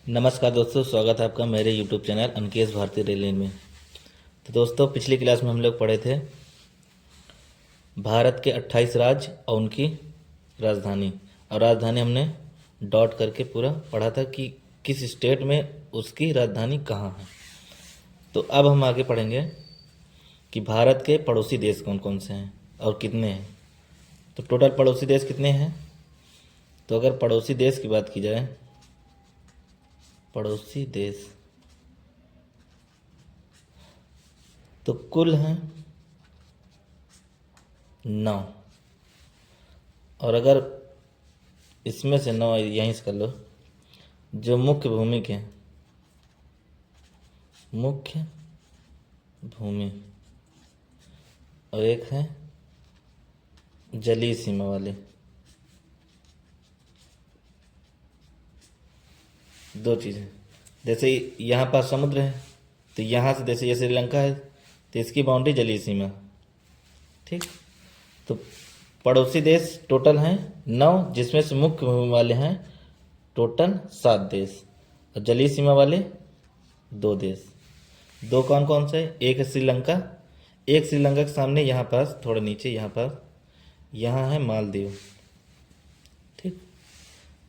नमस्कार दोस्तों, स्वागत है आपका मेरे यूट्यूब चैनल अनकेश भारतीय रेलवे में। तो दोस्तों, पिछली क्लास में हम लोग पढ़े थे भारत के 28 राज्य और उनकी राजधानी। और राजधानी हमने डॉट करके पूरा पढ़ा था कि किस स्टेट में उसकी राजधानी कहाँ है। तो अब हम आगे पढ़ेंगे कि भारत के पड़ोसी देश कौन कौन से हैं और कितने हैं। तो टोटल पड़ोसी देश कितने हैं? तो अगर पड़ोसी देश की बात की जाए, पड़ोसी देश तो कुल हैं 9। और अगर इसमें से 9 यहीं से कर लो, जो मुख्य भूमि के हैं, मुख्य भूमि, और एक है जलीय सीमा वाले, 2 चीज़ें। जैसे यहाँ पास समुद्र है तो यहाँ से, जैसे ये श्रीलंका है तो इसकी बाउंड्री जलीय सीमा, ठीक। तो पड़ोसी देश टोटल हैं 9, जिसमें से मुख्य भूमि वाले हैं टोटल 7 देश और जलीय सीमा वाले 2 देश। 2 कौन कौन से? एक है श्रीलंका, एक श्रीलंका के सामने यहाँ पास थोड़ा नीचे, यहाँ पास यहाँ है मालदीव, ठीक।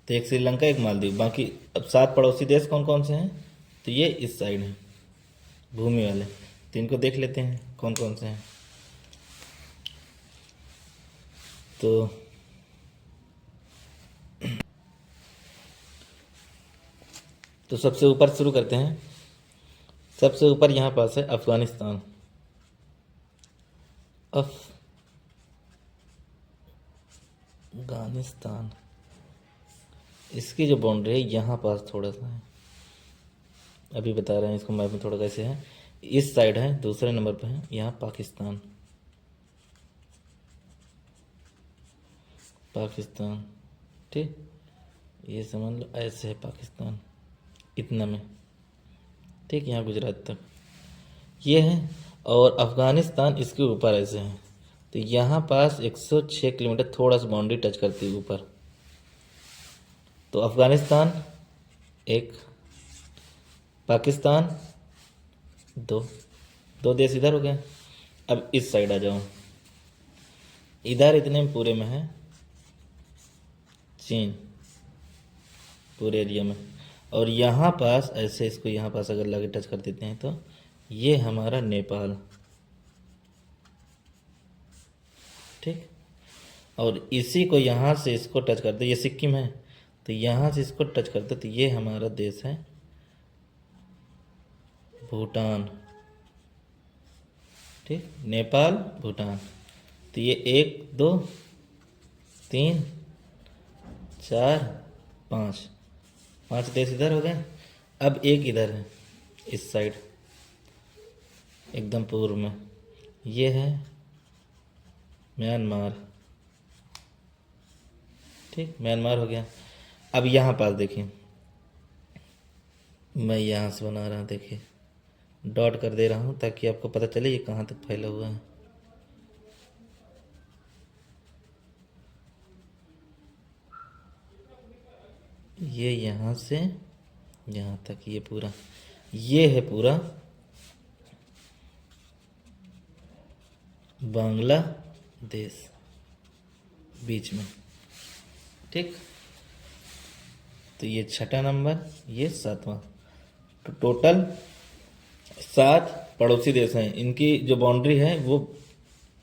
तो एक श्रीलंका, एक मालदीव। बाकी अब 7 पड़ोसी देश कौन कौन से हैं? तो ये इस साइड हैं भूमि वाले। तो इनको देख लेते हैं कौन कौन से हैं। तो सबसे ऊपर शुरू करते हैं। सबसे ऊपर यहाँ पास है अफगानिस्तान। अफगानिस्तान, इसकी जो बाउंड्री है यहाँ पास थोड़ा सा है, अभी बता रहे हैं इसको मैप में थोड़ा कैसे है। इस साइड है, दूसरे नंबर पे है यहाँ पाकिस्तान। पाकिस्तान, ठीक, ये समझ लो ऐसे है पाकिस्तान, इतना में, ठीक, यहाँ गुजरात तक ये है। और अफगानिस्तान इसके ऊपर ऐसे है। तो यहाँ पास 106 किलोमीटर थोड़ा सा बाउंड्री टच करती है ऊपर। तो अफगानिस्तान 1, पाकिस्तान 2, 2 देश इधर हो गए। अब इस साइड आ जाओ, इधर इतने में पूरे में है चीन, पूरे एरिया में। और यहाँ पास ऐसे, इसको यहाँ पास अगर लगे टच कर देते हैं तो ये हमारा नेपाल, ठीक। और इसी को यहाँ से इसको टच करते, ये सिक्किम है, तो यहाँ से इसको टच करते तो ये हमारा देश है भूटान, ठीक। नेपाल, भूटान। तो ये 1 2 3 4 5 5 देश इधर हो गए। अब एक इधर है इस साइड एकदम पूर्व में, ये है म्यांमार, ठीक, म्यांमार हो गया। अब यहाँ पास देखिए, मैं यहाँ से बना रहा हूँ, देखिए डॉट कर दे रहा हूँ ताकि आपको पता चले ये कहाँ तक फैला हुआ है। ये यहाँ से यहाँ तक, ये पूरा, ये है पूरा बांग्लादेश बीच में, ठीक। तो ये 6ठा नंबर, ये 7वां। तो टोटल 7 पड़ोसी देश हैं, इनकी जो बाउंड्री है वो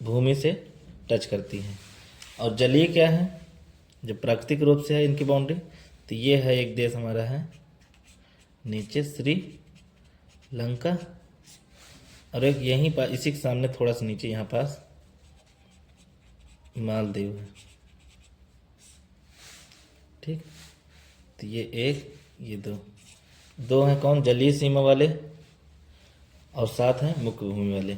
भूमि से टच करती है। और जलीय क्या है, जो प्राकृतिक रूप से है इनकी बाउंड्री, तो ये है एक देश हमारा है नीचे श्रीलंका, और एक यहीं पास इसी के सामने थोड़ा सा नीचे यहाँ पास मालदीव है, ठीक। तो ये 1, ये 2 हैं कौन? जलीय सीमा वाले, और 7 हैं मुख्य भूमि वाले,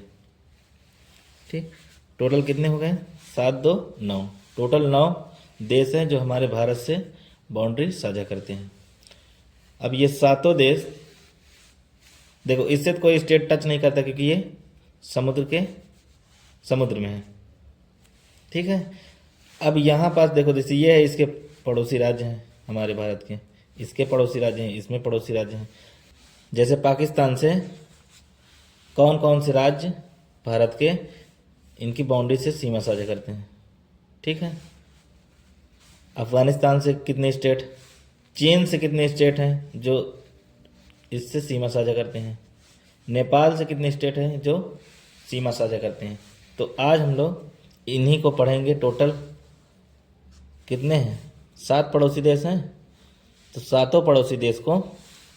ठीक। टोटल कितने हो गए? 7 2 9, टोटल 9 देश हैं जो हमारे भारत से बाउंड्री साझा करते हैं। अब ये 7 देश देखो, इससे तो कोई स्टेट टच नहीं करता क्योंकि ये समुद्र में है, ठीक है। अब यहाँ पास देखो, जैसे ये है इसके पड़ोसी राज्य हैं हमारे भारत के, इसके पड़ोसी राज्य हैं, इसमें पड़ोसी राज्य हैं। जैसे पाकिस्तान से कौन कौन से राज्य भारत के इनकी बाउंड्री से सीमा साझा करते हैं, ठीक है। अफगानिस्तान से कितने स्टेट, चीन से कितने स्टेट हैं जो इससे सीमा साझा करते हैं, नेपाल से कितने स्टेट हैं जो सीमा साझा करते हैं। तो आज हम लोग इन्हीं को पढ़ेंगे। टोटल कितने हैं, 7 पड़ोसी देश हैं। तो सातों पड़ोसी देश को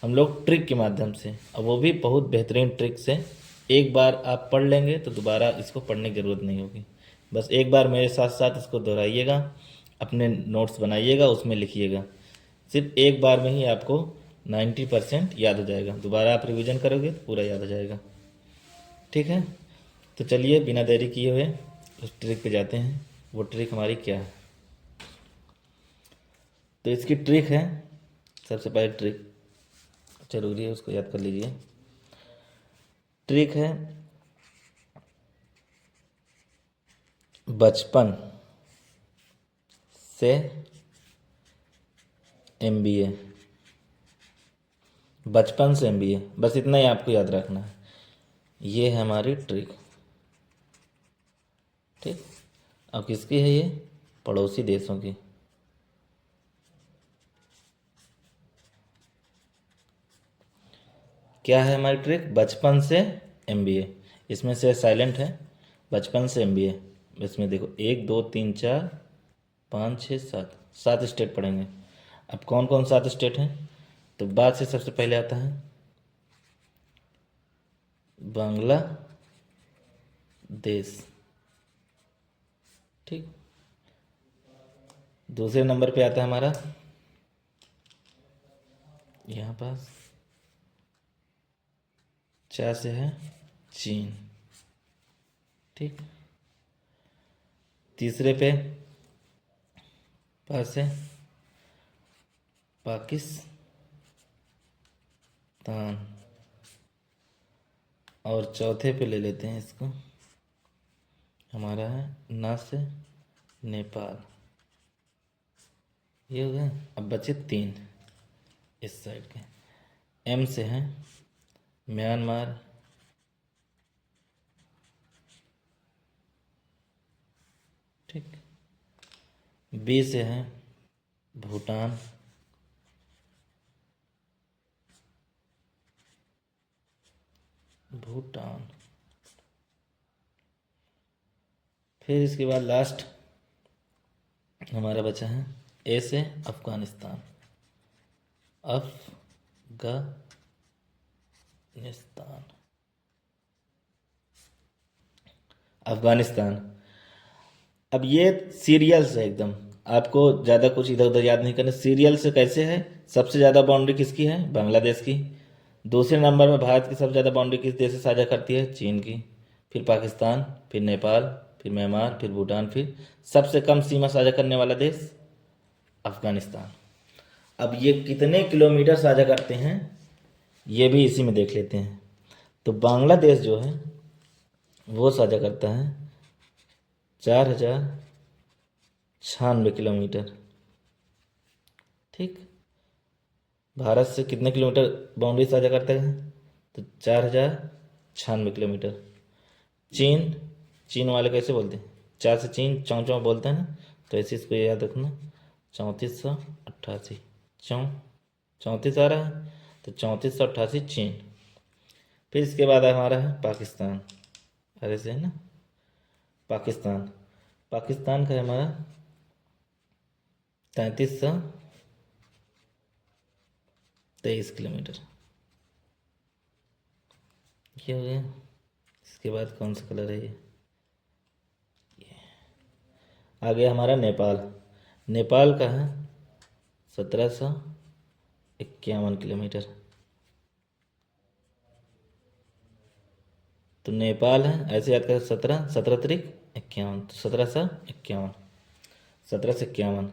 हम लोग ट्रिक के माध्यम से, और वो भी बहुत बेहतरीन ट्रिक से, एक बार आप पढ़ लेंगे तो दोबारा इसको पढ़ने की ज़रूरत नहीं होगी। बस एक बार मेरे साथ साथ इसको दोहराइएगा, अपने नोट्स बनाइएगा, उसमें लिखिएगा। सिर्फ एक बार में ही आपको 90% याद हो जाएगा। दोबारा आप रिवीजन करोगे तो पूरा याद हो जाएगा, ठीक है। तो चलिए बिना देरी किए हुए उस ट्रिक पे जाते हैं। वो ट्रिक हमारी क्या है? तो इसकी ट्रिक है, सबसे पहले ट्रिक जरूरी है, उसको याद कर लीजिए। ट्रिक है बचपन से MBA, बचपन से MBA, बस इतना ही आपको याद रखना है। ये है हमारी ट्रिक, ठीक। अब किसकी है ये? पड़ोसी देशों की। क्या है हमारी ट्रिक? बचपन से MBA। इसमें से साइलेंट है, बचपन से MBA। इसमें देखो 1 2 3 4 5 6 7, 7 स्टेट पढ़ेंगे। अब कौन कौन 7 स्टेट हैं? तो बाद से सबसे पहले आता है बांग्लादेश, ठीक। दूसरे नंबर पे आता है हमारा यहाँ पास 4 से है चीन, ठीक। तीसरे पे 5 से पाकिस्तान, और चौथे पे ले लेते हैं इसको, हमारा है ना से नेपाल। ये हो गए। अब बचे 3 इस साइड के। M से हैं म्यांमार, ठीक। B से हैं भूटान, भूटान। फिर इसके बाद लास्ट हमारा बचा है A से अफगानिस्तान, अफगानिस्तान, अफगानिस्तान। अब ये सीरियल से एकदम, आपको ज़्यादा कुछ इधर उधर याद नहीं करना। सीरियल से कैसे है? सबसे ज़्यादा बाउंड्री किसकी है? बांग्लादेश की। दूसरे नंबर में भारत की सबसे ज़्यादा बाउंड्री किस देश से साझा करती है? चीन की। फिर पाकिस्तान, फिर नेपाल, फिर म्यांमार, फिर भूटान, फिर सबसे कम सीमा साझा करने वाला देश अफगानिस्तान। अब ये कितने किलोमीटर साझा करते हैं ये भी इसी में देख लेते हैं। तो बांग्लादेश जो है वो साझा करता है 4096 किलोमीटर, ठीक। भारत से कितने किलोमीटर बाउंड्री साझा करता है? तो 4096 किलोमीटर। चीन, चीन वाले कैसे बोलते हैं? 4 से चीन चौं चौं बोलते हैं ना, तो ऐसे इसको याद रखना 3488 34 आ रहा है, तो 3488 चीन। फिर इसके बाद हमारा है पाकिस्तान, अरे से है ना पाकिस्तान। पाकिस्तान का है हमारा 3323 किलोमीटर। ये हो गया। इसके बाद कौन सा कलर है ये? आ गया हमारा नेपाल। नेपाल का है 1751 किलोमीटर। तो नेपाल है, ऐसे याद कर, 17 तिरिक 51, तो 1751, 1751,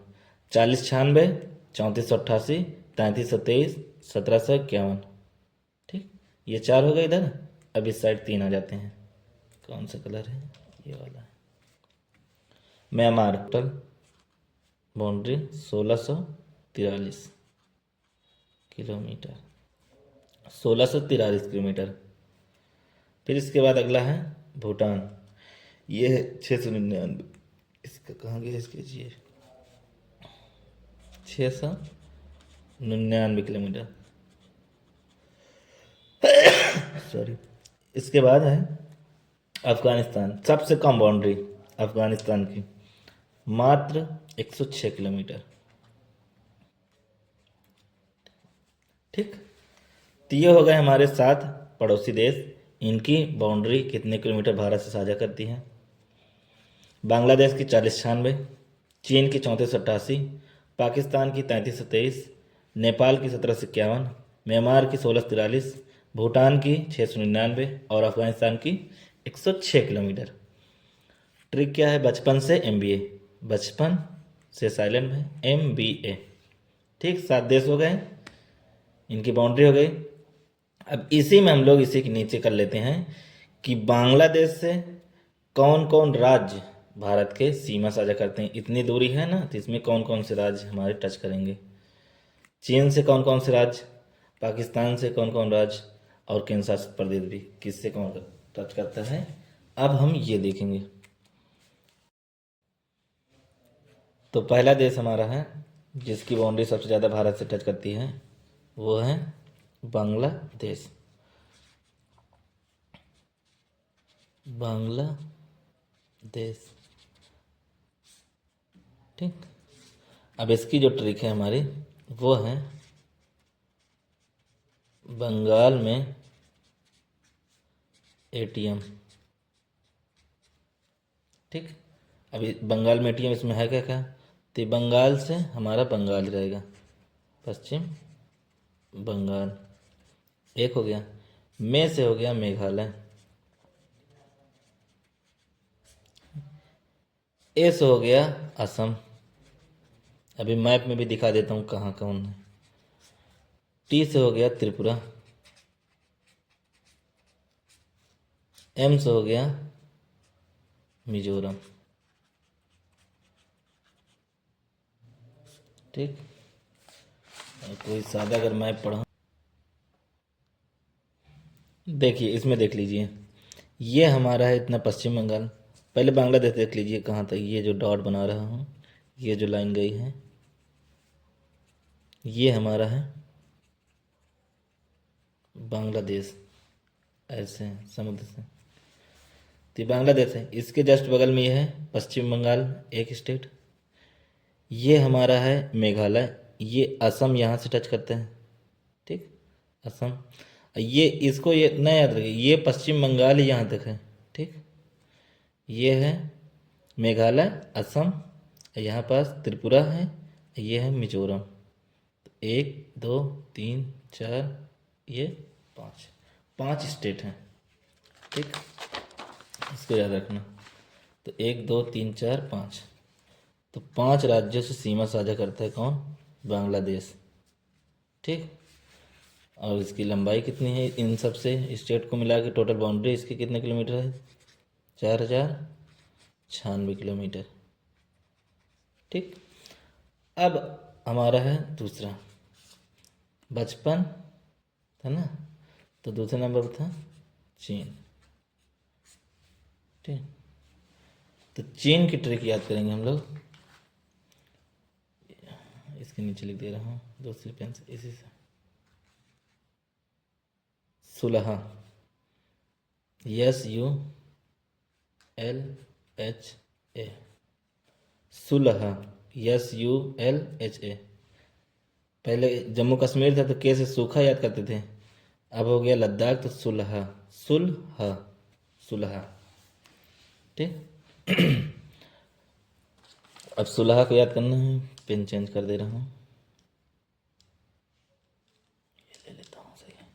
4096, 3488, 3323, 1751, ठीक। ये 4 हो गए इधर। अब इस साइड 3 आ जाते हैं। कौन सा कलर है? ये वाला है। Myanmar, total boundary 1643, kilometre, 1643 kilometre. फिर इसके बाद अगला है भूटान, ये है 699। इसका कहाँ गया इसके जी, 699 किलोमीटर, सॉरी। इसके बाद है अफगानिस्तान, सबसे कम बाउंड्री अफगानिस्तान की, मात्र 106 किलोमीटर। ठीक, तो ये हो गए हमारे 7 पड़ोसी देश। इनकी बाउंड्री कितने किलोमीटर भारत से साझा करती है। बांग्लादेश की 4096, चीन की 3488, पाकिस्तान की 3323, नेपाल की 1751, म्यांमार की 1643, भूटान की 699 और अफगानिस्तान की 106 किलोमीटर। ट्रिक क्या है, बचपन से MBA, बचपन से साइलेंट में MBA। ठीक, 7 देश हो गए, इनकी बाउंड्री हो गई। अब इसी में हम लोग इसी के नीचे कर लेते हैं कि बांग्लादेश से कौन कौन राज्य भारत के सीमा साझा करते हैं। इतनी दूरी है ना, तो इसमें कौन कौन से राज्य हमारे टच करेंगे। चीन से कौन कौन से राज्य, पाकिस्तान से कौन कौन राज्य, और केंद्र शासित प्रदेश भी किससे कौन टच करता है, अब हम ये देखेंगे। तो पहला देश हमारा है जिसकी बाउंड्री सबसे ज़्यादा भारत से टच करती है, वो है बांग्लादेश। बांग्लादेश, ठीक। अब इसकी जो ट्रिक है हमारी, वो है बंगाल में ATM। ठीक, अभी बंगाल में ATM, इसमें है क्या क्या, तो बंगाल से हमारा बंगाल रहेगा, पश्चिम बंगाल, एक हो गया। में से हो गया मेघालय, ए से हो गया असम, अभी मैप में भी दिखा देता हूँ कहाँ कौन है। टी से हो गया त्रिपुरा, M से हो गया मिजोरम। ठीक, और कोई सादा अगर मैप पढ़ा, देखिए इसमें देख लीजिए, ये हमारा है इतना पश्चिम बंगाल। पहले बांग्लादेश देख लीजिए कहाँ तक, ये जो डॉट बना रहा हूँ, ये जो लाइन गई है, ये हमारा है बांग्लादेश, ऐसे समुद्र से, तो ये बांग्लादेश है। इसके जस्ट बगल में ये है पश्चिम बंगाल, एक स्टेट। ये हमारा है मेघालय, ये असम यहाँ से टच करते हैं। ठीक, असम, ये इसको ये न याद रखिए, ये पश्चिम बंगाल ही यहाँ तक है। ठीक, ये है मेघालय, असम, यहाँ पास त्रिपुरा है, ये है मिजोरम। तो 1 2 3 4, ये 5, 5 स्टेट हैं। ठीक, इसको याद रखना। तो 1 2 3 4 5, तो 5 राज्यों से सीमा साझा करता है कौन, बांग्लादेश। ठीक, और इसकी लंबाई कितनी है, इन सब से स्टेट को मिला के टोटल बाउंड्री इसकी कितने किलोमीटर है, 4096 किलोमीटर। ठीक, अब हमारा है दूसरा, बचपन था ना, तो दूसरे नंबर पर था चीन। ठीक, तो चीन की ट्रिक याद करेंगे हम लोग, इसके नीचे लिख दे रहा हूँ दूसरी पेन से, इसी से, सुलह, SULHA, सुलह, SULHA। पहले जम्मू कश्मीर था तो के से सूखा याद करते थे, अब हो गया लद्दाख, तो सुलह, सुलह, सुलह। ठीक, अब सुलह को याद करना है, पेन चेंज कर दे रहा हूँ, ये ले लेता हूँ, सही है।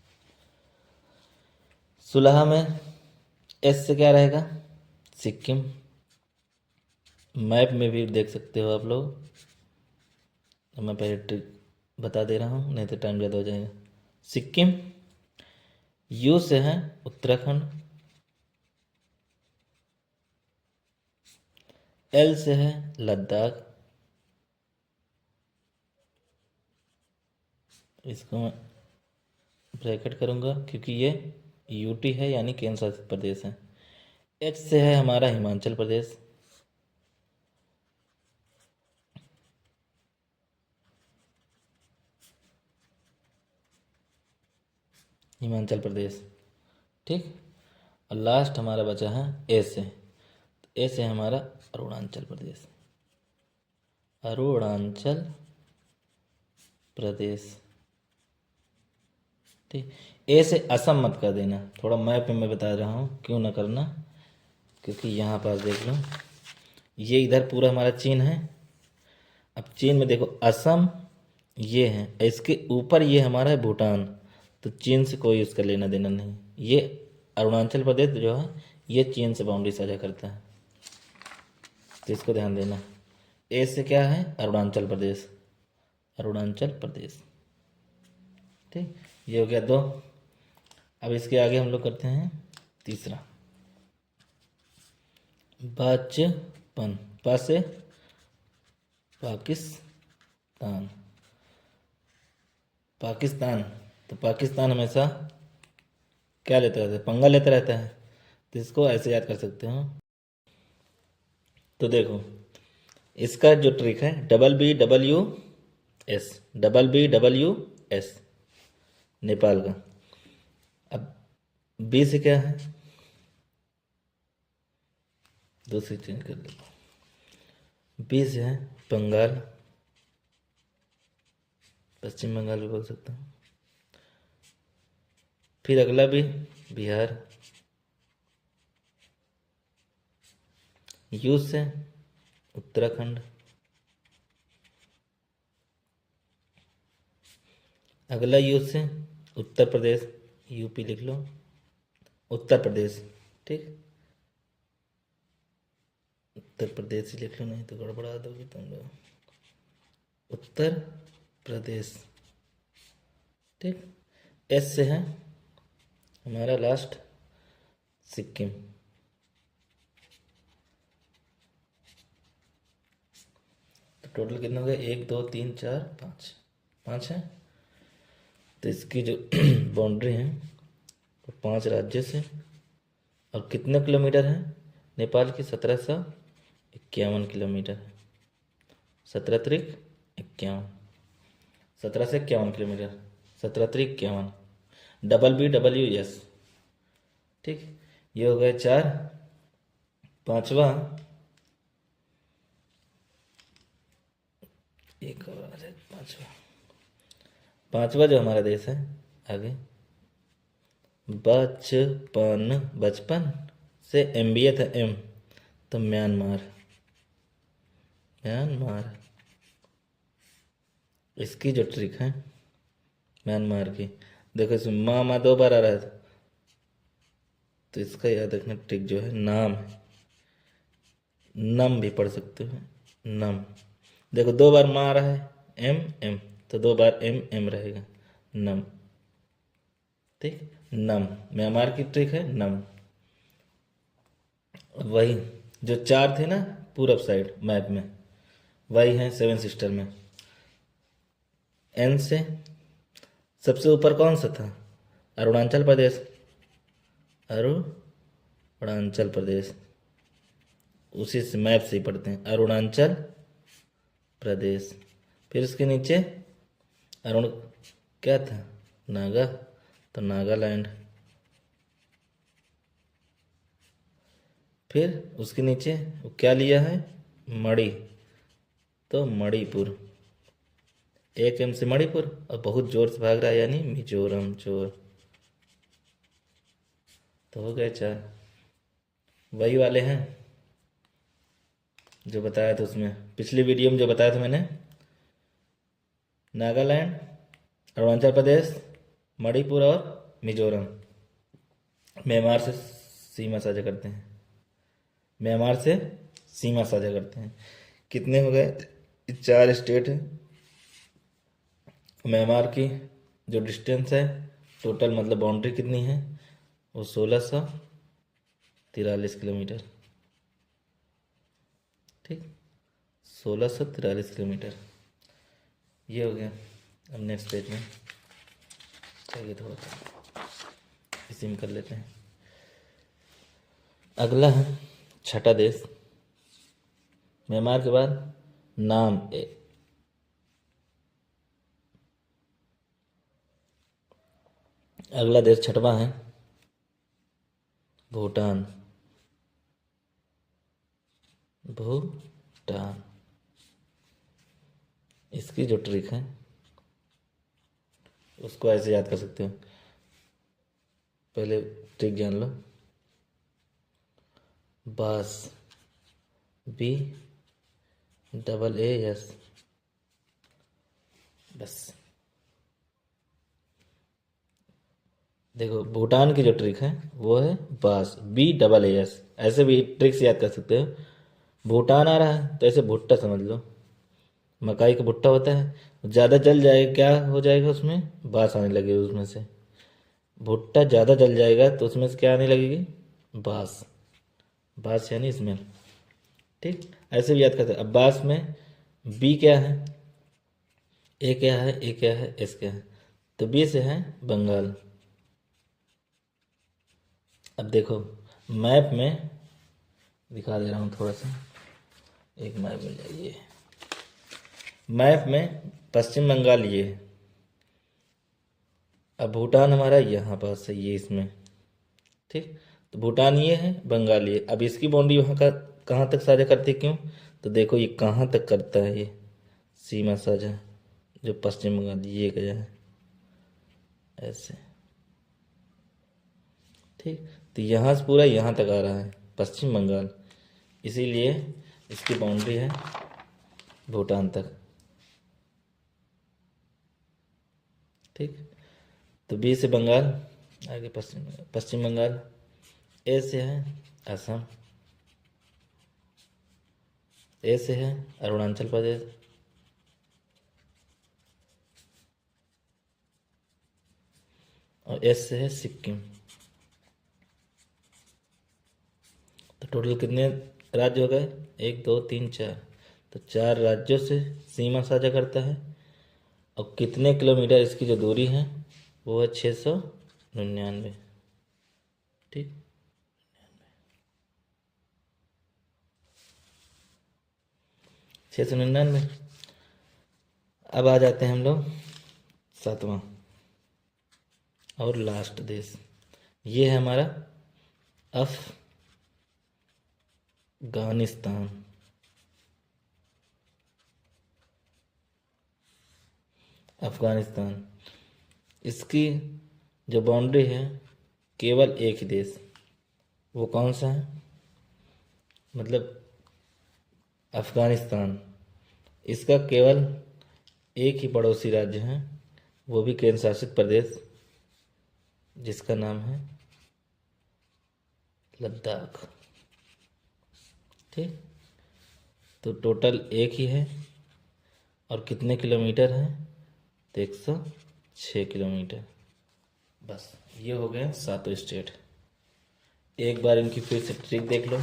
सुलह में S से क्या रहेगा, सिक्किम, मैप में भी देख सकते हो आप लोग, तो मैं पहले ट्रिक बता दे रहा हूँ, नहीं तो टाइम ज़्यादा हो जाएगा। सिक्किम, U से है उत्तराखंड, L से है लद्दाख, इसको मैं ब्रैकेट करूँगा क्योंकि ये यूटी है यानी केंद्र शासित प्रदेश है। एच से है हमारा हिमाचल प्रदेश, हिमाचल प्रदेश, ठीक। और लास्ट हमारा बचा है ए से, ए से हमारा अरुणाचल प्रदेश, अरुणाचल प्रदेश, ठीक। ए से असम मत कर देना, थोड़ा मैप में मैं बता रहा हूँ क्यों ना करना, क्योंकि यहाँ पास देख लो ये इधर पूरा हमारा चीन है। अब चीन में देखो असम ये है, इसके ऊपर ये हमारा है भूटान, तो चीन से कोई उसका लेना देना नहीं। ये अरुणाचल प्रदेश जो है ये चीन से बाउंड्री साझा करता है, तो इसको ध्यान देना। ए से क्या है अरुणाचल प्रदेश, अरुणाचल प्रदेश, ठीक। ये हो गया 2। अब इसके आगे हम लोग करते हैं तीसरा, बचपन, पा से पाकिस्तान, पाकिस्तान, तो पाकिस्तान हमेशा क्या लेता रहता है, पंगा लेता रहता है, तो इसको ऐसे याद कर सकते हो। तो देखो इसका जो ट्रिक है BBWS, BBWS, नेपाल का। अब बी से क्या है, दूसरी चेंज कर लो, बी से है बंगाल, पश्चिम बंगाल भी बोल सकता हूँ। फिर अगला भी बिहार, यू से उत्तराखंड, अगला यू से उत्तर प्रदेश, यूपी लिख लो, उत्तर प्रदेश, ठीक, उत्तर प्रदेश ही लिख लो, नहीं तो गड़बड़ा दोगे तुम लोग, उत्तर प्रदेश, ठीक। एस से है हमारा लास्ट सिक्किम, तो टोटल कितना हो गया 1 2 3 4 5, 5 है। तो इसकी जो बाउंड्री है वो 5 राज्य से, और कितने किलोमीटर है नेपाल की, 1751 किलोमीटर है, 17 त्रिक 51, 17 से 51 किलोमीटर, 17 त्रिक 51, BBWS, ठीक। ये हो गए 4। पांचवा एक और आ जाए, पांचवा जो हमारा देश है आगे, बचपन, बचपन से MBA था M, तो म्यांमार, म्यांमार, इसकी जो ट्रिक है म्यांमार की, देखो इसमें मामा 2 बार आ रहा है, तो इसका याद रखना ट्रिक जो है नाम है, नम भी पढ़ सकते हो, नम, देखो 2 बार माँ रहा है M, तो 2 बार M रहेगा, नम, ठीक, नम, म्यांमार की ट्रिक है नम। वही जो 4 थे ना पूरब साइड मैप में, वही है 7 सिस्टर में। एन से सबसे ऊपर कौन सा था, अरुणाचल प्रदेश, अरुणाचल प्रदेश, उसी से मैप से ही पढ़ते हैं, अरुणाचल प्रदेश। फिर उसके नीचे अरुण क्या था, नागा, तो नागालैंड। फिर उसके नीचे वो क्या लिया है, मणि, तो मणिपुर, 1 M से मणिपुर, और बहुत जोर से भाग रहा है यानी मिजोरम, चोर, तो हो गए 4। वही वाले हैं जो बताया था उसमें, पिछली वीडियो में जो बताया था मैंने, नागालैंड, अरुणाचल प्रदेश, मणिपुर और मिजोरम म्यांमार से सीमा साझा करते हैं, म्यांमार से सीमा साझा करते हैं। कितने हो गए, 4 स्टेट है। म्यांमार की जो डिस्टेंस है टोटल, मतलब बाउंड्री कितनी है, वो 1643 किलोमीटर, ठीक, 1643 किलोमीटर। ये हो गया। अब नेक्स्ट पेज में चाहिए थोड़ा सा, इसी में कर लेते हैं। अगला है छठा देश, म्यांमार के बाद नाम अगला देश छठवां है भूटान। भूटान, इसकी जो ट्रिक है उसको ऐसे याद कर सकते हो। पहले ट्रिक जान लो, बास, बी डबल ए एस, बस। देखो भूटान की जो ट्रिक है वो है बास, बी डबल ए एस। ऐसे भी ट्रिक से याद कर सकते हो। भूटान आ रहा है तो ऐसे भुट्टा समझ लो, मकाई का भुट्टा होता है, ज़्यादा जल जाएगा क्या हो जाएगा, उसमें बास आने लगेगी। उसमें से भुट्टा ज़्यादा जल जाएगा तो उसमें से क्या आने लगेगी, बास। बास यानी स्मेल। ठीक, ऐसे भी याद करते हैं। अब बास में बी क्या है, ए क्या है, ए क्या है, एस क्या है, तो बी से है बंगाल। अब देखो मैप में दिखा दे रहा हूँ थोड़ा सा, एक मैप मिल जाइए। मैप में पश्चिम बंगाल ये है, अब भूटान हमारा यहाँ पास है, ये इसमें। ठीक, तो भूटान ये है, बंगाल ये। अब इसकी बाउंड्री वहाँ का कहाँ तक साझा करती है, क्यों, तो देखो ये कहाँ तक करता है, ये सीमा साझा जो पश्चिम बंगाल ये गया है ऐसे। ठीक, तो यहाँ से पूरा यहाँ तक आ रहा है पश्चिम बंगाल, इसीलिए इसकी बाउंड्री है भूटान तक। ठीक, तो बी से बंगाल, आगे पश्चिम बंगाल, ए से है असम, ए से है अरुणाचल प्रदेश, और एस से है सिक्किम। तो टोटल कितने राज्य हो गए, 1 2 3 4, तो 4 राज्यों से सीमा साझा करता है। और कितने किलोमीटर इसकी जो दूरी है वो है 699। ठीक, 699। अब आ जाते हैं हम लोग सातवां और लास्ट देश, ये है हमारा अफगानिस्तान। अफगानिस्तान, इसकी जो बाउंड्री है केवल एक ही देश, वो कौन सा है, मतलब अफगानिस्तान, इसका केवल एक ही पड़ोसी राज्य है, वो भी केंद्र शासित प्रदेश, जिसका नाम है लद्दाख। ठीक, तो टोटल एक ही है, और कितने किलोमीटर है, तो 106 किलोमीटर। बस ये हो गए 7 स्टेट। एक बार इनकी फिर से ट्रिक देख लो।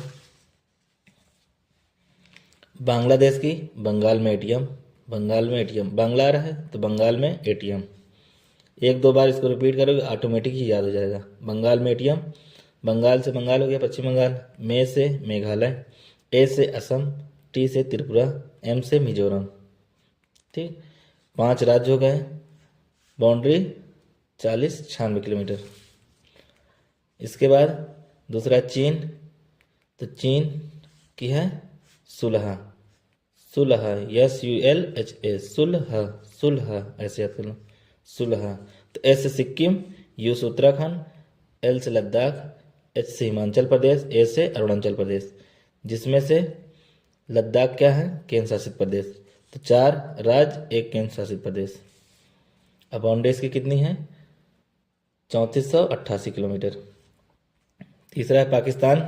बांग्लादेश की, बंगाल में एटीएम, बंगाल में एटीएम, बांग्ला आ रहा है तो बंगाल में एटीएम। 1 2 बार इसको रिपीट करोगे ऑटोमेटिक ही याद हो जाएगा। बंगाल में एटीएम, बंगाल से बंगाल हो गया पश्चिम बंगाल, मे से मेघालय, ए से असम, टी से त्रिपुरा, एम से मिजोरम। ठीक, 5 राज्य हो गए, बाउंड्री 40-96 किलोमीटर। इसके बाद दूसरा चीन, तो चीन की है सुलह, सुलह, SULHA, सुलह, सुलह ऐसे याद कर लो, सुलह। तो एस से सिक्किम, यू से उत्तराखंड, एल से लद्दाख, एच से हिमाचल प्रदेश, ए से अरुणाचल प्रदेश, जिसमें से लद्दाख क्या है, केंद्र शासित प्रदेश। तो 4 राज्य, 1 केंद्र शासित प्रदेश। अब बाउंड्री इसकी कितनी है, 3488 किलोमीटर। तीसरा है पाकिस्तान,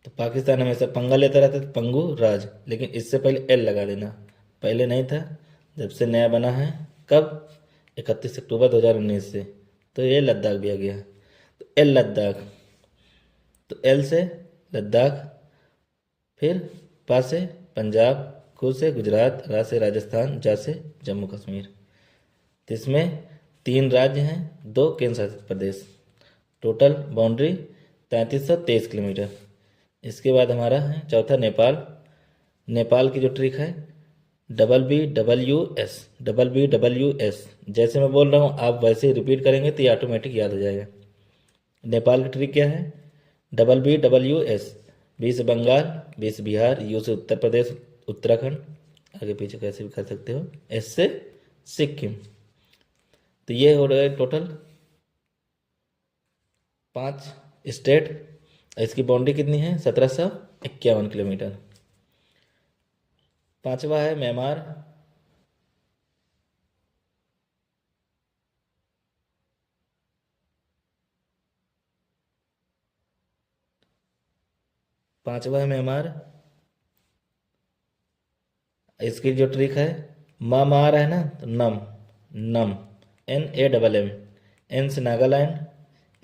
तो पाकिस्तान हमेशा पंगा लेता रहता है, पंगू राज, लेकिन इससे पहले एल लगा देना, पहले नहीं था, जब से नया बना है, कब, 31 अक्टूबर 2019 से, तो ये लद्दाख भी आ गया। तो एल लद्दाख, तो एल से लद्दाख, फिर पा से पंजाब, कु से गुजरात, रा से राजस्थान, जा से जम्मू कश्मीर। तो इसमें 3 राज्य हैं, 2 केंद्र शासित प्रदेश, टोटल बाउंड्री 3323 किलोमीटर। इसके बाद हमारा है चौथा नेपाल। नेपाल की जो ट्रिक है WBWS, WBWS, जैसे मैं बोल रहा हूँ आप वैसे ही रिपीट करेंगे तो ये ऑटोमेटिक याद हो जाएगा। नेपाल की ट्रिक क्या है? WBWS, बी से बंगाल, बी से बिहार, यू से उत्तर प्रदेश उत्तराखंड, आगे पीछे कैसे भी कर सकते हो, एस से सिक्किम। तो ये हो रहा है टोटल 5 स्टेट। इसकी बाउंड्री कितनी है? 1751 किलोमीटर। पांचवा है म्यांमार। पांचवा है म्यांमार। इसकी जो ट्रिक है, मा रहा है ना, तो नम, नम, NAMM, N से नागालैंड,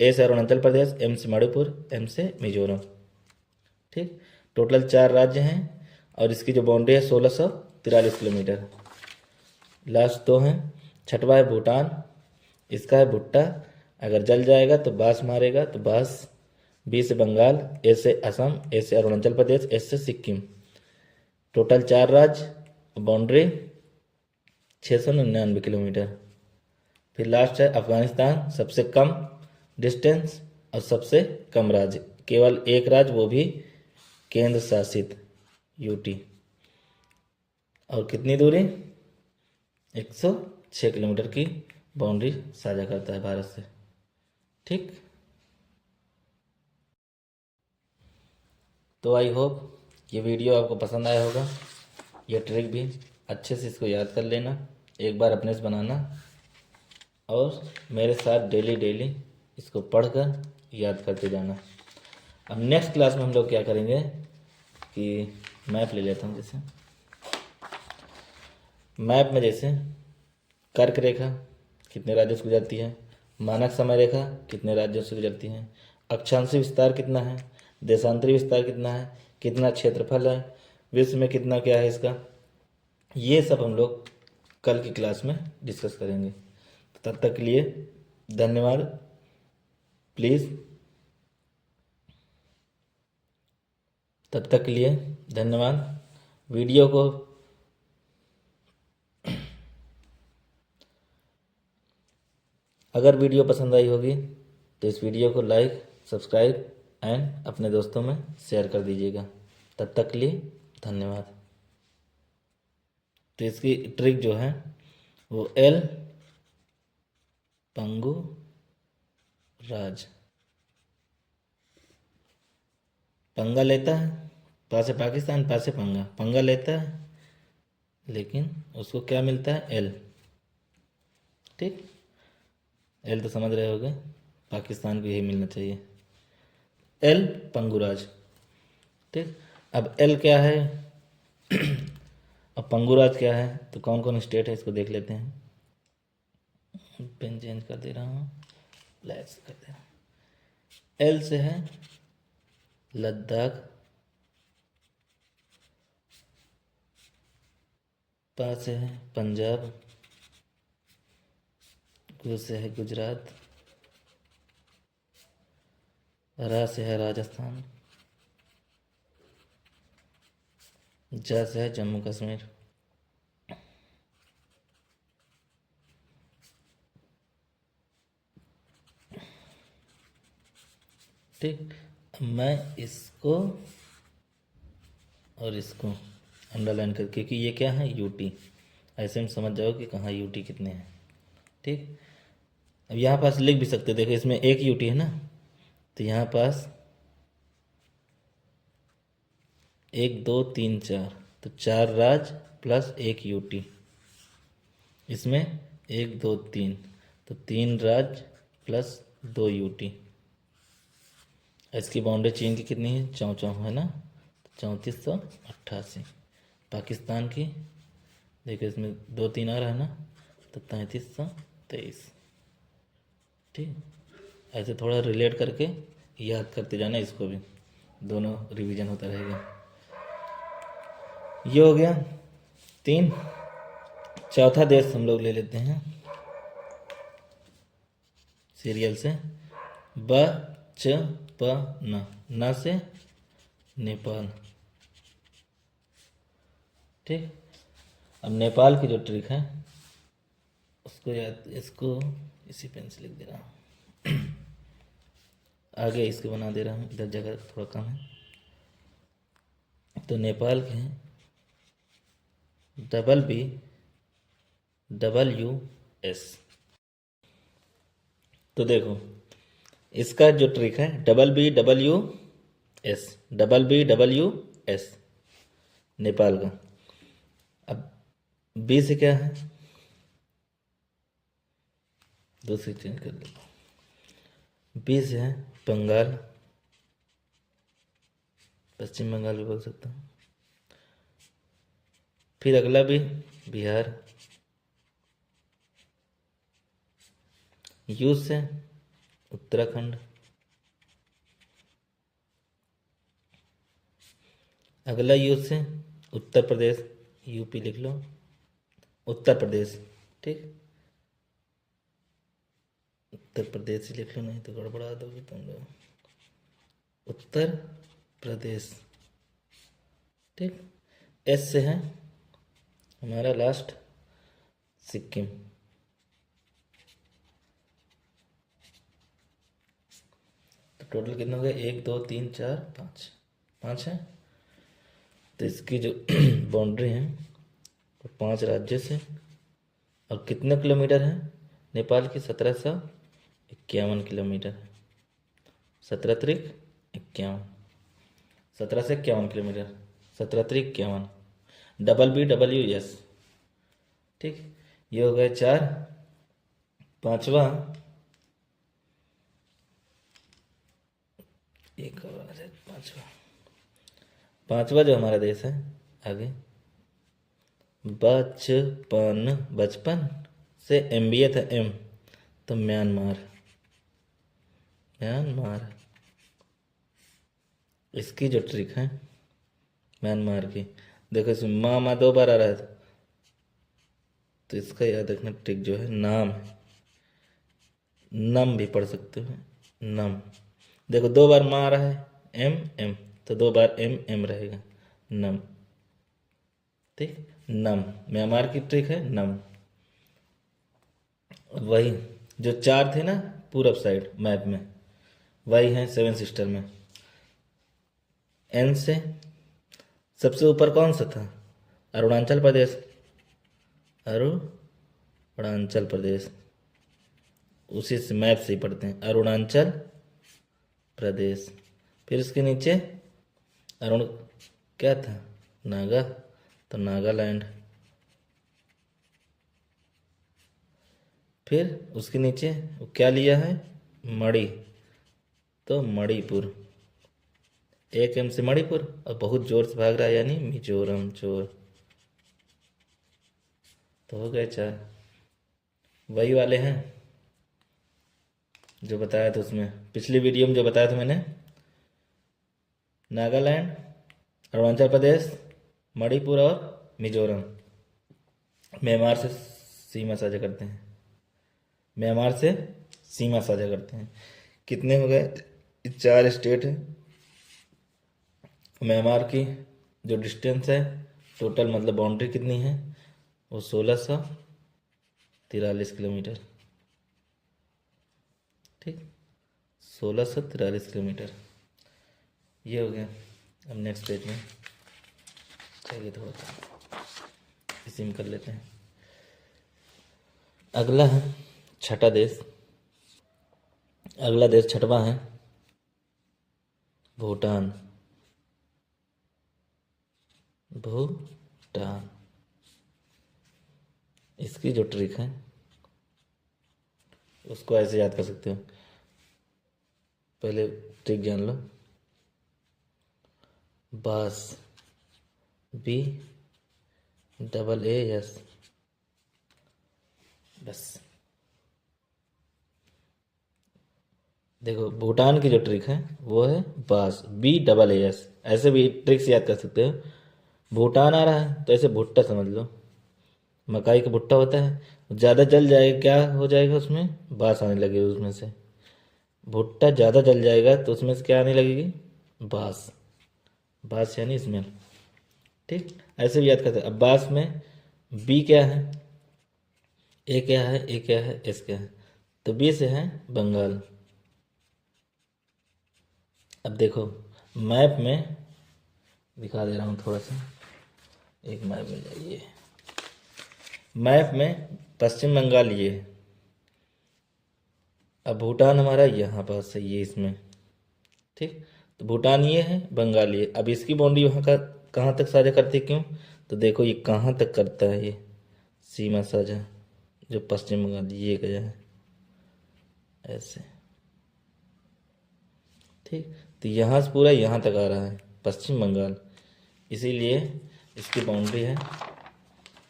A से अरुणाचल प्रदेश, M से मणिपुर, M से मिजोरम। ठीक, टोटल 4 राज्य हैं और इसकी जो बाउंड्री है 1643 किलोमीटर। लास्ट 2 हैं। छठवा है भूटान। इसका है भुट्टा, अगर जल जाएगा तो बांस मारेगा, तो बांस। B से बंगाल, A से असम, A से अरुणाचल प्रदेश, S से सिक्किम। टोटल 4 राज्य, बाउंड्री 699 किलोमीटर। फिर लास्ट है अफगानिस्तान, सबसे कम डिस्टेंस और सबसे कम राज्य, केवल 1 राज्य, वो भी केंद्र शासित UT। और कितनी दूरी? 106 किलोमीटर की बाउंड्री साझा करता है भारत से। ठीक, तो आई होप ये वीडियो आपको पसंद आया होगा। ये ट्रिक भी अच्छे से इसको याद कर लेना, एक बार अपने से बनाना और मेरे साथ डेली इसको पढ़कर याद करते जाना। अब नेक्स्ट क्लास में हम लोग क्या करेंगे कि मैप ले लेता हूँ। जैसे मैप में जैसे कर्क रेखा कितने राज्यों से गुजरती है, मानक समय रेखा कितने राज्यों से गुजरती है, अक्षांशीय विस्तार कितना है, देशांतरी विस्तार कितना है, कितना क्षेत्रफल है, विश्व में कितना क्या है इसका, ये सब हम लोग कल की क्लास में डिस्कस करेंगे। तो तब तक के लिए धन्यवाद। प्लीज़, तब तक के लिए धन्यवाद। वीडियो को अगर वीडियो पसंद आई होगी तो इस वीडियो को लाइक, सब्सक्राइब एंड अपने दोस्तों में शेयर कर दीजिएगा। तब तक के लिए धन्यवाद। तो इसकी ट्रिक जो है वो L पंगु राज, पंगा लेता है, पा से पाकिस्तान, पा से पंगा, पंगा लेता है लेकिन उसको क्या मिलता है? L। ठीक, L तो समझ रहे होगे, पाकिस्तान को यही मिलना चाहिए, L पंगुराज। ठीक, अब L क्या है अब पंगुराज क्या है, तो कौन कौन स्टेट है इसको देख लेते हैं। पेन चेंज कर दे रहा हूँ, ब्लैक से कर दे रहा हूँ। L से है लद्दाख, पा से है पंजाब, गु से है गुजरात, रा से है राजस्थान, जा से है जम्मू कश्मीर। ठीक, मैं इसको और इसको अंडरलाइन कर, क्योंकि ये क्या है UT, ऐसे में समझ जाओ कि कहाँ UT कितने हैं। ठीक, अब यहाँ पास लिख भी सकते, देखो इसमें एक UT है ना, तो यहाँ पास 1 2 3 4, तो 4 राज्य प्लस 1 UT, इसमें 1 2 3, तो 3 राज्य प्लस 2 UT। इसकी बाउंड्री चीन की कितनी है? 54 है ना, 3488। पाकिस्तान की देखो इसमें 2 3 आ रहा है ना, तो 3323। ठीक, ऐसे थोड़ा रिलेट करके याद करते जाना, इसको भी दोनों रिवीजन होता रहेगा। ये हो गया 3। चौथा देश हम लोग ले लेते हैं सीरियल से ब च प न से नेपाल। ठीक, अब नेपाल की जो ट्रिक है उसको याद, इसको इसी पेन से लिख दे रहा हूँ, आगे इसको बना दे रहा हूँ, इधर जगह थोड़ा कम है। तो नेपाल के हैं BBWS। तो देखो इसका जो ट्रिक है BBWS नेपाल का। अब बी से क्या है, दूसरी चेंज कर देता हूँ। बी से है बंगाल, पश्चिम बंगाल भी बोल सकता हूँ। फिर अगला भी बिहार। यू से उत्तराखंड। अगला यू से उत्तर प्रदेश, यूपी लिख लो, उत्तर प्रदेश। ठीक, उत्तर प्रदेश ही लिख लो, नहीं तो गड़बड़ा दोगे तुम लोग। उत्तर प्रदेश। ठीक, एस से है हमारा लास्ट सिक्किम। तो टोटल कितना हो गया, 1 2 3 4 5, 5 है। तो इसकी जो बाउंड्री है तो 5 राज्य से, और कितने किलोमीटर है नेपाल की, 1751 किलोमीटर है। 17 त्रिक 51, 17 से 51 किलोमीटर, 17 त्रिक 51, BBWS। ठीक, ये हो गए 4। पांचवा एक और आ जाए, पांचवा जो हमारा देश है आगे, बचपन से MBA था M, तो म्यांमार। इसकी जो ट्रिक है म्यांमार की, देखो इसमें माँ 2 बार आ रहा है, तो इसका याद रखना ट्रिक जो है नाम है। नम भी पढ़ सकते हो, नम। देखो 2 बार माँ आ रहा है M, तो 2 बार M रहेगा, नम। ठीक, नम म्यांमार की ट्रिक है, नम। वही जो 4 थे ना पूरब साइड मैप में, वही है 7 सिस्टर में। N से सबसे ऊपर कौन सा था, अरुणाचल प्रदेश, अरुणाचल प्रदेश। उसी से मैप से ही पढ़ते हैं, अरुणाचल प्रदेश। फिर उसके नीचे क्या था, नागा, तो नागालैंड। फिर उसके नीचे क्या लिया है, मणि, तो मणिपुर। 1 M से मणिपुर, और बहुत जोर से भाग रहा है यानी मिजोरम, चोर। तो हो गए 4। वही वाले हैं जो बताया था उसमें, पिछली वीडियो में जो बताया था मैंने, नागालैंड, अरुणाचल प्रदेश, मणिपुर और मिजोरम म्यांमार से सीमा साझा करते हैं। म्यांमार से सीमा साझा करते हैं। कितने हो गए, 4 स्टेट है। म्यांमार की जो डिस्टेंस है टोटल, मतलब बाउंड्री कितनी है, वो 1643 किलोमीटर। ठीक, 1643 किलोमीटर। ये हो गया। अब नेक्स्ट पेज में चलिए थोड़ा सा इसी में कर लेते हैं। अगला है छठा देश। अगला देश छठवां है भूटान। भूटान, इसकी जो ट्रिक है उसको ऐसे याद कर सकते हो। पहले ट्रिक जान लो, बास, BAAS, बस। देखो भूटान की जो ट्रिक है वो है बास, BAAS। ऐसे भी ट्रिक्स याद कर सकते हो। भूटान आ रहा है तो ऐसे भुट्टा समझ लो, मकाई का भुट्टा होता है, ज़्यादा जल जाएगा क्या हो जाएगा, उसमें बास आने लगेगी उसमें से। भुट्टा ज़्यादा जल जाएगा तो उसमें से क्या आने लगेगी, बास। बास यानी स्मेल। ठीक, ऐसे भी याद करते हैं। अब बास में बी क्या है, ए क्या है, ए क्या है, एस क्या है, तो बी से है बंगाल। अब देखो मैप में दिखा दे रहा हूँ थोड़ा सा, एक मैप में जाइए। मैप में पश्चिम बंगाल ये है। अब भूटान हमारा यहाँ पास है, ये इसमें। ठीक, तो भूटान ये है, बंगाल ये। अब इसकी बाउंड्री वहाँ का कहाँ तक साझा करती है, क्यों, तो देखो ये कहाँ तक करता है, ये सीमा साझा जो पश्चिम बंगाल ये गया है ऐसे। ठीक, तो यहाँ से पूरा यहाँ तक आ रहा है पश्चिम बंगाल, इसीलिए इसकी बाउंड्री है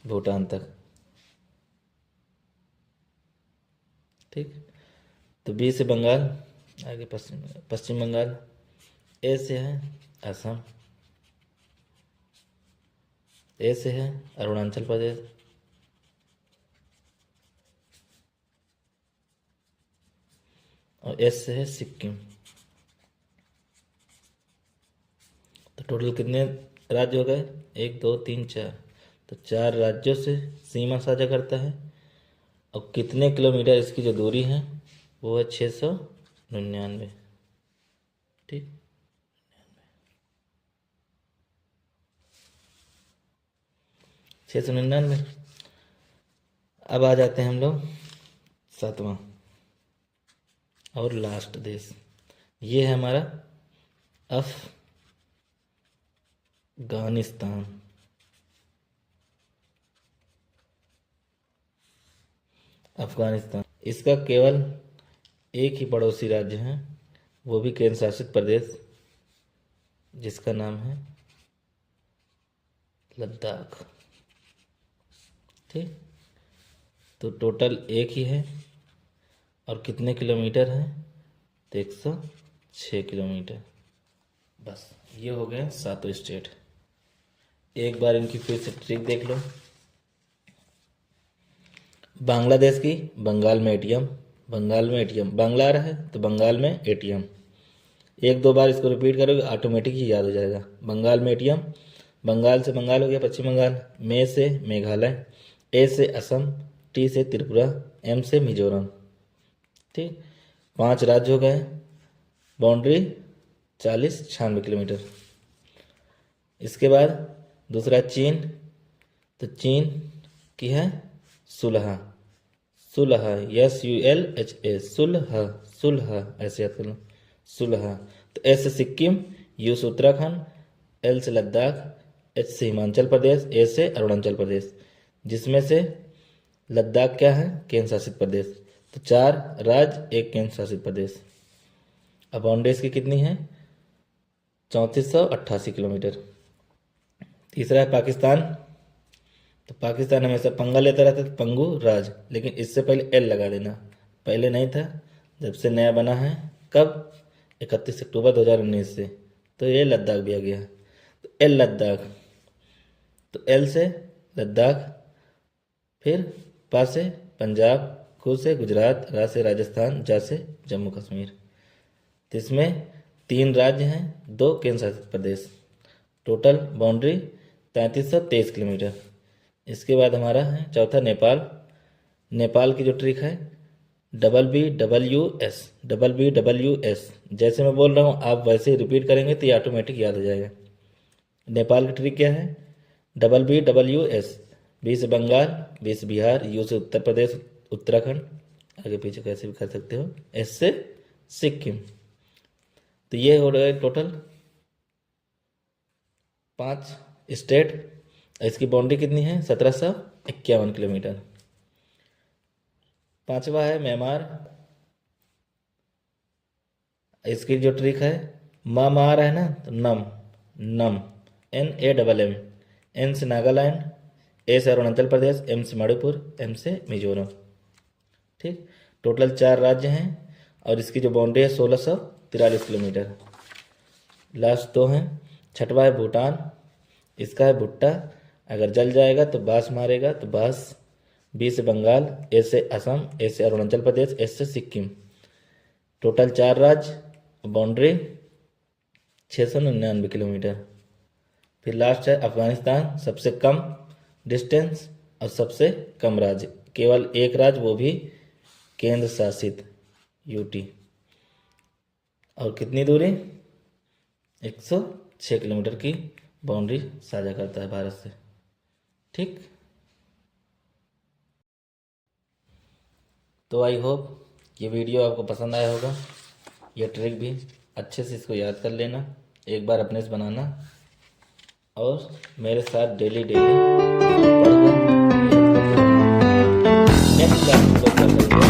भूटान तक। ठीक, तो बी से बंगाल, आगे पश्चिम बंगाल। ए से है असम, ए से है अरुणाचल प्रदेश, और एस से है सिक्किम। तो टोटल कितने राज्य हो गए, 1 2 3 4, तो 4 राज्यों से सीमा साझा करता है। और कितने किलोमीटर इसकी जो दूरी है वो है 699। ठीक, 699। अब आ जाते हैं हम लोग 7वां और लास्ट देश, ये है हमारा अफगानिस्तान। अफगानिस्तान, इसका केवल एक ही पड़ोसी राज्य है, वो भी केंद्र शासित प्रदेश, जिसका नाम है लद्दाख। ठीक, तो टोटल एक ही है, और कितने किलोमीटर है, तो 106 किलोमीटर। बस ये हो गए 7 स्टेट। एक बार इनकी फिर से ट्रिक देख लो। बांग्लादेश की, बंगाल में एटीएम, बंगाल में एटीएम, बांग्ला आ रहा है तो बंगाल में एटीएम। 1 2 बार इसको रिपीट करोगे ऑटोमेटिक ही याद हो जाएगा। बंगाल में एटीएम, बंगाल से बंगाल हो गया पश्चिम बंगाल, मे से मेघालय, ए से असम, टी से त्रिपुरा, एम से मिजोरम। ठीक, 5 राज्य हो गए, बाउंड्री 40-96 किलोमीटर। इसके बाद दूसरा चीन, तो चीन की है सुलह, सुलह, SULHA, सुलह, सुलह, ऐसे याद कर लो, सुलह। तो एस से सिक्किम, यू से उत्तराखंड, एल से लद्दाख, एच से हिमाचल प्रदेश, ए से अरुणाचल प्रदेश, जिसमें से लद्दाख क्या है, केंद्र शासित प्रदेश। तो 4 राज्य, 1 केंद्र शासित प्रदेश। अब बाउंड्रीज की कितनी है, 3488 किलोमीटर। तीसरा है पाकिस्तान, तो पाकिस्तान हमेशा पंगा लेता रहता है, पंगू राज, लेकिन इससे पहले एल लगा देना, पहले नहीं था, जब से नया बना है, कब, 31 अक्टूबर 2019 से, तो ये लद्दाख भी आ गया। तो एल लद्दाख, तो एल से लद्दाख, फिर पा से पंजाब, कू से गुजरात, रा से राजस्थान, जा से जम्मू कश्मीर। तो इसमें 3 राज्य हैं, 2 केंद्र शासित प्रदेश। Total boundary 3323 kilometre. इसके बाद हमारा है चौथा नेपाल। नेपाल की जो ट्रिक है BBWS, BBWS, जैसे मैं बोल रहा हूँ आप वैसे ही रिपीट करेंगे तो ये ऑटोमेटिक याद हो जाएगा। नेपाल की ट्रिक क्या है, BBWS, बी से बंगाल, बी से बिहार, यू से उत्तर प्रदेश उत्तराखंड, आगे पीछे कैसे भी कर सकते हो, एस से सिक्किम। तो ये हो रहा है टोटल 5 स्टेट। इसकी बाउंड्री कितनी है, 1751 किलोमीटर। 5वां है म्यांमार। इसकी जो ट्रिक है, मा आ रहा है ना, तो नम, नम, NAMM, एन से नागालैंड, ए से अरुणाचल प्रदेश, एम से मणिपुर, एम से मिजोरम। ठीक, टोटल 4 राज्य हैं, और इसकी जो बाउंड्री है 1643 किलोमीटर। लास्ट 2 हैं। छठवा है भूटान, इसका है भुट्टा, अगर जल जाएगा तो बांस मारेगा, तो बांस बी से बंगाल, ए से असम, ए से अरुणाचल प्रदेश, एस से सिक्किम। टोटल 4 राज्य, बाउंड्री 699 किलोमीटर। फिर लास्ट है अफगानिस्तान, सबसे कम डिस्टेंस और सबसे कम राज्य, केवल एक राज्य, वो भी केंद्र शासित यूटी। और कितनी दूरी? 106 किलोमीटर की बाउंड्री साझा करता है भारत से। ठीक, तो आई होप ये वीडियो आपको पसंद आया होगा। ये ट्रिक भी अच्छे से इसको याद कर लेना, एक बार अपने से बनाना और मेरे साथ डेली पढ़कर नेक्स्ट क्लास में